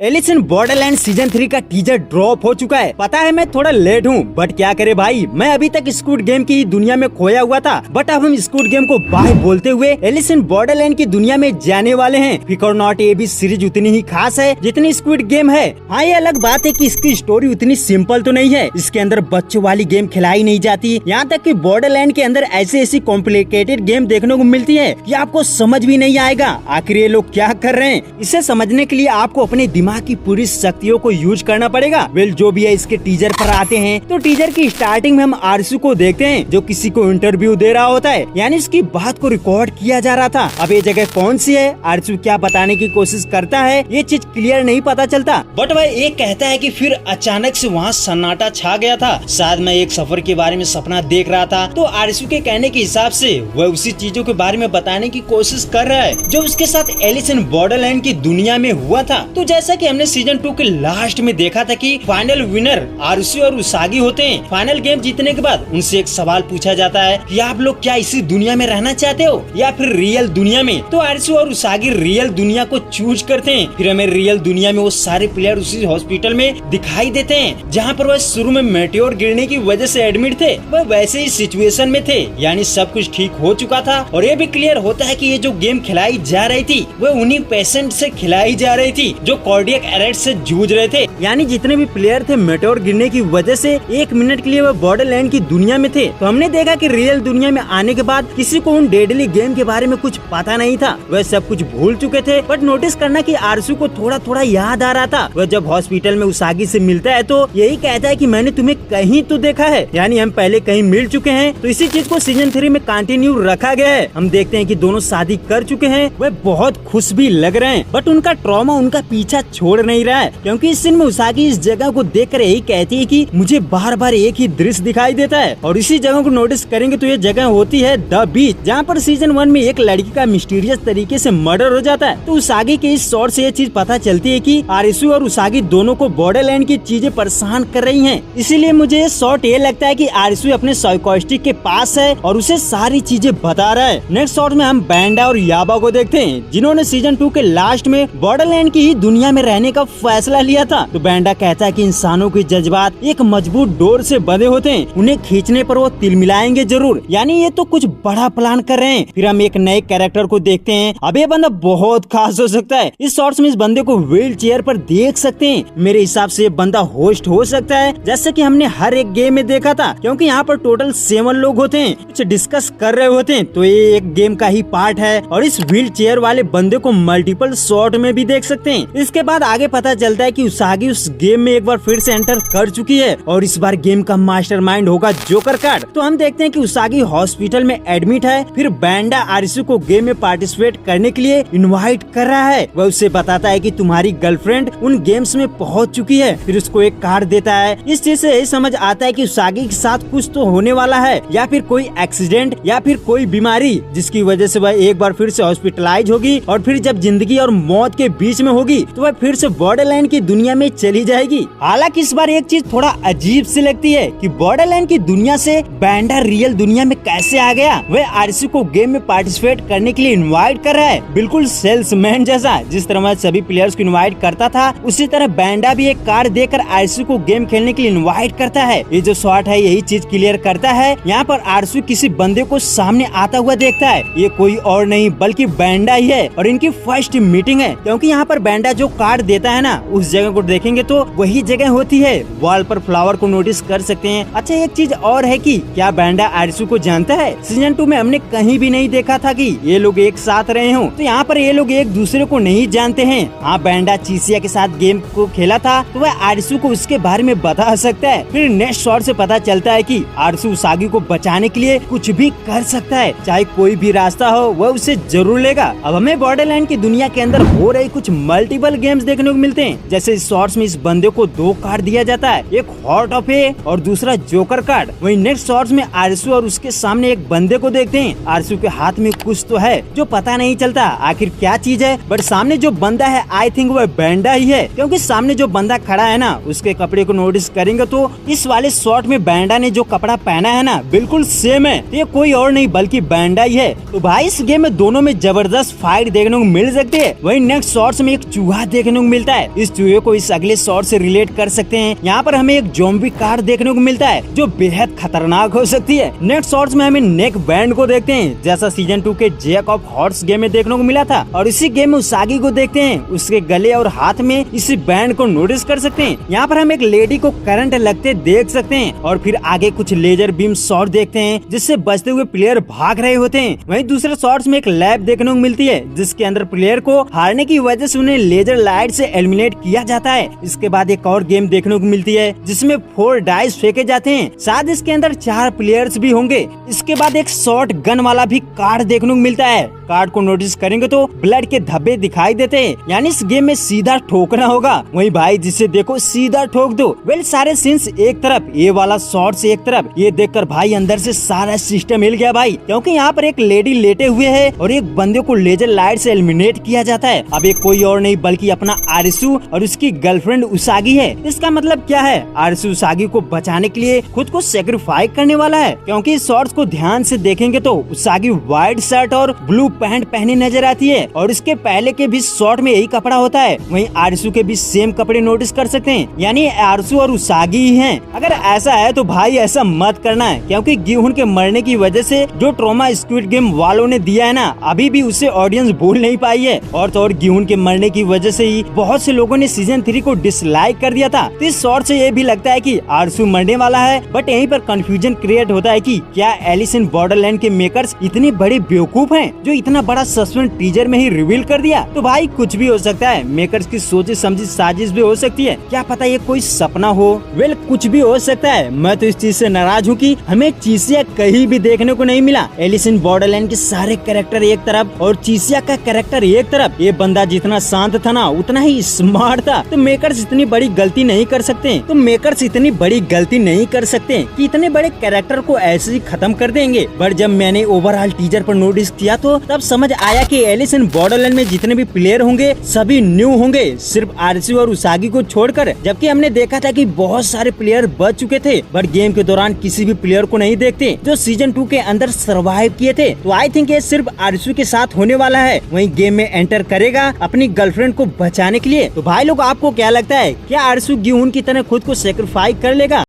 Alice in Borderland season 3 का teaser drop हो चुका है। पता है मैं थोड़ा लेट हूँ, बट क्या करे भाई, मैं अभी तक स्क्विड गेम की दुनिया में खोया हुआ था। बट अब हम स्क्विड गेम को बाय बोलते हुए एलिस इन बॉर्डरलैंड की दुनिया में जाने वाले हैं। फिकर नॉट, ये भी सीरीज उतनी ही खास है जितनी स्क्विड गेम है। हाँ, ये अलग बात है कि इसकी स्टोरी उतनी सिंपल तो नहीं है। इसके अंदर बच्चों वाली गेम खिलाई नहीं जाती। यहाँ तक कि बॉर्डरलैंड के अंदर ऐसी कॉम्प्लिकेटेड गेम देखने को मिलती है कि आपको समझ भी नहीं आएगा आखिर ये लोग क्या कर रहे हैं। इसे समझने के लिए आपको अपने दिमाग की पूरी शक्तियों को यूज करना पड़ेगा। वेल, जो भी है इसके टीजर पर आते हैं तो टीजर की स्टार्टिंग में हम आरसू को देखते हैं जो किसी को इंटरव्यू दे रहा होता है, यानी उसकी बात को रिकॉर्ड किया जा रहा था। अब ये जगह कौन सी है, आरसू क्या बताने की कोशिश करता है, ये चीज क्लियर नहीं पता चलता। बट वह ये कहता है कि फिर अचानक से वहाँ सन्नाटा छा गया था। शायद मैं एक सफर के बारे में सपना देख रहा था। तो आरसू के कहने के हिसाब से वह उसी चीजों के बारे में बताने की कोशिश कर रहा है जो उसके साथ एलिस इन बॉर्डरलैंड की दुनिया में हुआ था। तो जैसा कि हमने सीजन 2 के लास्ट में देखा था कि फाइनल विनर आरुषि और उसागी होते हैं। फाइनल गेम जीतने के बाद उनसे एक सवाल पूछा जाता है कि आप लोग क्या इसी दुनिया में रहना चाहते हो या फिर रियल दुनिया में। तो आरुषि और उसागी रियल दुनिया को चूज करते हैं। फिर हमें रियल दुनिया में वो सारे प्लेयर उसी हॉस्पिटल में दिखाई देते हैं जहाँ पर वह शुरू में मेटेओर गिरने की वजह से एडमिट थे। वह वैसे ही सिचुएशन में थे, यानी सब कुछ ठीक हो चुका था। और ये भी क्लियर होता है कि ये जो गेम खिलाई जा रही थी वह उन्हीं पेशेंट से खिलाई जा रही थी जो कार्डियक अरेस्ट से जूझ रहे थे। यानी जितने भी प्लेयर थे मेटेओर गिरने की वजह से एक मिनट के लिए वह बॉर्डरलैंड की दुनिया में थे। तो हमने देखा कि रियल दुनिया में आने के बाद किसी को उन डेडली गेम के बारे में कुछ पता नहीं था। वह सब कुछ भूल चुके थे। बट नोटिस करना कि आरसू को थोड़ा थोड़ा याद आ रहा था। वह जब हॉस्पिटल में उसागी से मिलता है तो यही कहता है कि मैंने तुम्हें कहीं तो देखा है, यानी हम पहले कहीं मिल चुके हैं। तो इसी चीज को सीजन 3 में कंटिन्यू रखा गया है। हम देखते हैं कि दोनों शादी कर चुके हैं। वह बहुत खुश भी लग रहे हैं, बट उनका ट्रॉमा उनका पीछा छोड़ नहीं रहा है, क्योंकि इस सीन में उसागी इस जगह को देखकर यही कहती है कि मुझे बार बार एक ही दृश्य दिखाई देता है। और इसी जगह को नोटिस करेंगे तो ये जगह होती है द बीच, जहाँ पर सीजन 1 में एक लड़की का मिस्टीरियस तरीके से मर्डर हो जाता है। तो उसागी के इस शॉट से ये चीज पता चलती है कि आरसू और उसागी दोनों को बॉर्डरलैंड की चीजें परेशान कर रही हैं। इसीलिए मुझे ये शॉट ये लगता है कि आरसू अपने साइकोस्टिक के पास है और उसे सारी चीजें बता रहा है। नेक्स्ट शॉट में हम बैंडा और याबा को देखते हैं जिन्होंने सीजन 2 के लास्ट में बॉर्डरलैंड की ही दुनिया में रहने का फैसला लिया था। तो बैंडा कहता है कि इंसानों के जज्बात एक मजबूत डोर से बंधे होते हैं, उन्हें खींचने पर वो तिलमिलाएंगे जरूर, यानी ये तो कुछ बड़ा प्लान कर रहे हैं। फिर हम एक नए कैरेक्टर को देखते हैं। अब ये बंदा बहुत खास हो सकता है। इस शॉट्स में इस बंदे को व्हील चेयर पर देख सकते हैं। मेरे हिसाब से ये बंदा होस्ट हो सकता है, जैसे कि हमने हर एक गेम में देखा था, क्योंकि यहाँ पर टोटल 7 लोग होते हैं, कुछ डिस्कस कर रहे होते हैं। तो ये एक गेम का ही पार्ट है और इस व्हील चेयर वाले बंदे को मल्टीपल शॉट में भी देख सकते हैं। इसके बाद आगे पता चलता है कि उसागी उस गेम में एक बार फिर से एंटर कर चुकी है और इस बार गेम का मास्टरमाइंड होगा जोकर कार्ड। तो हम देखते हैं कि उसागी हॉस्पिटल में एडमिट है। फिर बैंडा आरसू को गेम में पार्टिसिपेट करने के लिए इनवाइट कर रहा है। वह उससे बताता है कि तुम्हारी गर्लफ्रेंड उन गेम्स में पहुंच चुकी है। फिर उसको एक कार्ड देता है। इस चीज से यही समझ आता है कि उसागी के साथ कुछ तो होने वाला है, या फिर कोई एक्सीडेंट या फिर कोई बीमारी जिसकी वजह से वह एक बार फिर से हॉस्पिटलाइज होगी। और फिर जब जिंदगी और मौत के बीच में होगी तो वह फिर से बॉर्डरलैंड की दुनिया में चली जाएगी। हालांकि इस बार एक चीज थोड़ा अजीब सी लगती है कि बॉर्डरलैंड की दुनिया से बैंडा रियल दुनिया में कैसे आ गया। वह आरसू को गेम में पार्टिसिपेट करने के लिए इनवाइट कर रहा है, बिल्कुल सेल्समैन जैसा। जिस तरह मैं सभी प्लेयर्स को इनवाइट करता था, उसी तरह बैंडा भी एक कार्ड देकर आरसू को गेम खेलने के लिए इनवाइट करता है। ये जो शॉट है यही चीज क्लियर करता है। यहाँ पर आरसू किसी बंदे को सामने आता हुआ देखता है। ये कोई और नहीं बल्कि बैंडा ही है और इनकी फर्स्ट मीटिंग है, क्योंकि यहाँ पर बैंडा जो कार्ड देता है ना, उस जगह को देखेंगे तो वही जगह होती है। वॉल पर फ्लावर को नोटिस कर सकते हैं। अच्छा, एक चीज और है कि क्या बैंडा आरसू को जानता है? सीजन 2 में हमने कहीं भी नहीं देखा था कि ये लोग एक साथ रहे हों। तो यहाँ पर ये लोग एक दूसरे को नहीं जानते हैं। हाँ, बैंडा चीसिया के साथ गेम को खेला था तो वह आरसू को उसके बारे में बता सकता है। फिर नेक्स्ट शॉट से पता चलता है कि आरसू उसागी को बचाने के लिए कुछ भी कर सकता है, चाहे कोई भी रास्ता हो वह उसे जरूर लेगा। अब हमें बॉर्डरलैंड की दुनिया के अंदर हो रही कुछ मल्टीपल गेम्स देखने को मिलते हैं। जैसे इस शॉट्स में इस बंदे को 2 कार्ड दिया जाता है, एक हॉट ऑफ ए और दूसरा जोकर कार्ड। वहीं नेक्स्ट शॉट्स में आरसू और उसके सामने एक बंदे को देखते हैं। आरसू के हाथ में कुछ तो है जो पता नहीं चलता आखिर क्या चीज है, बट सामने जो बंदा है आई थिंक वह बैंडा ही है, क्योंकि सामने जो बंदा खड़ा है ना, उसके कपड़े को नोटिस करेंगे तो इस वाले शॉट में बैंडा ने जो कपड़ा पहना है ना, बिल्कुल सेम है। ये कोई और नहीं बल्कि बैंडा ही है। तो भाई इस गेम में दोनों में जबरदस्त फाइट देखने को मिल सकती है। वहीं नेक्स्ट शॉट्स में एक चूहा देखने को मिलता है। इस चूहे को इस अगले शॉट से रिलेट कर सकते हैं। यहाँ पर हमें एक ज़ॉम्बी कार देखने को मिलता है जो बेहद खतरनाक हो सकती है। नेक्स्ट शॉट्स में हमें नेक बैंड को देखते हैं जैसा सीजन 2 के जैक ऑफ हॉर्स गेम में देखने को मिला था, और इसी गेम में उसागी को देखते हैं। उसके गले और हाथ में इसी बैंड को नोटिस कर सकते हैं। यहाँ पर हम एक लेडी को करंट लगते देख सकते हैं, और फिर आगे कुछ लेजर बीम शॉट देखते हैं जिससे बचते हुए प्लेयर भाग रहे होते हैं। वहीं दूसरे शॉट्स में एक लैब देखने को मिलती है जिसके अंदर प्लेयर को हारने की वजह से उन्हें लेजर लाइट से एलिमिनेट किया जाता है। इसके बाद एक और गेम देखने को मिलती है जिसमें 4 डाइस फेंके जाते हैं, शायद इसके अंदर 4 प्लेयर्स भी होंगे। इसके बाद एक शॉट गन वाला भी कार्ड देखने को मिलता है। कार्ड को नोटिस करेंगे तो ब्लड के धब्बे दिखाई देते हैं, यानी इस गेम में सीधा ठोकना होगा। वही भाई जिसे देखो सीधा ठोक दो। वेल सारे सीन्स एक तरफ, ये वाला शॉट्स एक तरफ। ये देखकर भाई अंदर से सारा सिस्टम हिल गया भाई, क्योंकि यहाँ पर एक लेडी लेटे हुए है और एक बंदे को लेजर लाइट से एलिमिनेट किया जाता है। अब एक कोई और नहीं बल्कि अपना आरिसु और उसकी गर्लफ्रेंड उसागी है। इसका मतलब क्या है, आरिसु उसागी को बचाने के लिए खुद को सेक्रीफाइस करने वाला है, क्योंकि इस शॉट्स को ध्यान से देखेंगे तो उसागी व्हाइट शर्ट और ब्लू पैंट पहने नजर आती है, और इसके पहले के भी शॉट में यही कपड़ा होता है। वहीं आरिसु के भी सेम कपड़े नोटिस कर सकते हैं, यानी आरिसु और उसागी ही हैं। अगर ऐसा है तो भाई ऐसा मत करना है, क्योंकि गिहुन के मरने की वजह से जो ट्रॉमा स्क्विड गेम वालों ने दिया है ना, अभी भी उसे ऑडियंस भूल नहीं पाई है। और तो और गिहुन के मरने की वजह से ही बहुत से लोगों ने सीजन 3 को डिसलाइक कर दिया था। तो इस शॉट से ये भी लगता है कि आरिसु मरने वाला है, बट यहीं पर कंफ्यूजन क्रिएट होता है कि क्या एलिस इन बॉर्डरलैंड के मेकर्स इतने बड़े बेवकूफ हैं जो इतना बड़ा सस्पेंस टीजर में ही रिवील कर दिया। तो भाई कुछ भी हो सकता है, मेकर्स की सोची समझी साजिश भी हो सकती है, क्या पता ये कोई सपना हो। वेल कुछ भी हो सकता है। मैं तो इस चीज से नाराज हूँ कि हमें चीसिया कहीं भी देखने को नहीं मिला। एलिस इन बॉर्डरलैंड के सारे कैरेक्टर एक तरफ और चीसिया का कैरेक्टर एक तरफ। ये बंदा जितना शांत था ना उतना ही स्मार्ट था। तो मेकर्स इतनी बड़ी गलती नहीं कर सकते, तो मेकर्स इतनी बड़ी गलती नहीं कर सकते कि इतने बड़े कैरेक्टर को ऐसे ही खत्म कर देंगे। बट जब मैंने ओवरऑल टीजर पर नोटिस किया तो तब समझ आया कि एलिस इन बॉर्डरलैंड में जितने भी प्लेयर होंगे सभी न्यू होंगे, सिर्फ आरिसु और उसागी को छोड़कर। जबकि हमने देखा था कि बहुत सारे प्लेयर बच चुके थे, बट गेम के दौरान किसी भी प्लेयर को नहीं देखते जो सीजन 2 के अंदर सर्वाइव किए थे। तो आई थिंक ये सिर्फ आरिसु के साथ होने वाला है, वहीं गेम में एंटर करेगा अपनी गर्लफ्रेंड को बचाने के लिए। तो भाई लोग आपको क्या लगता है, क्या आरिसु गिहुन की तरह खुद को सेक्रीफाइस कर लेगा?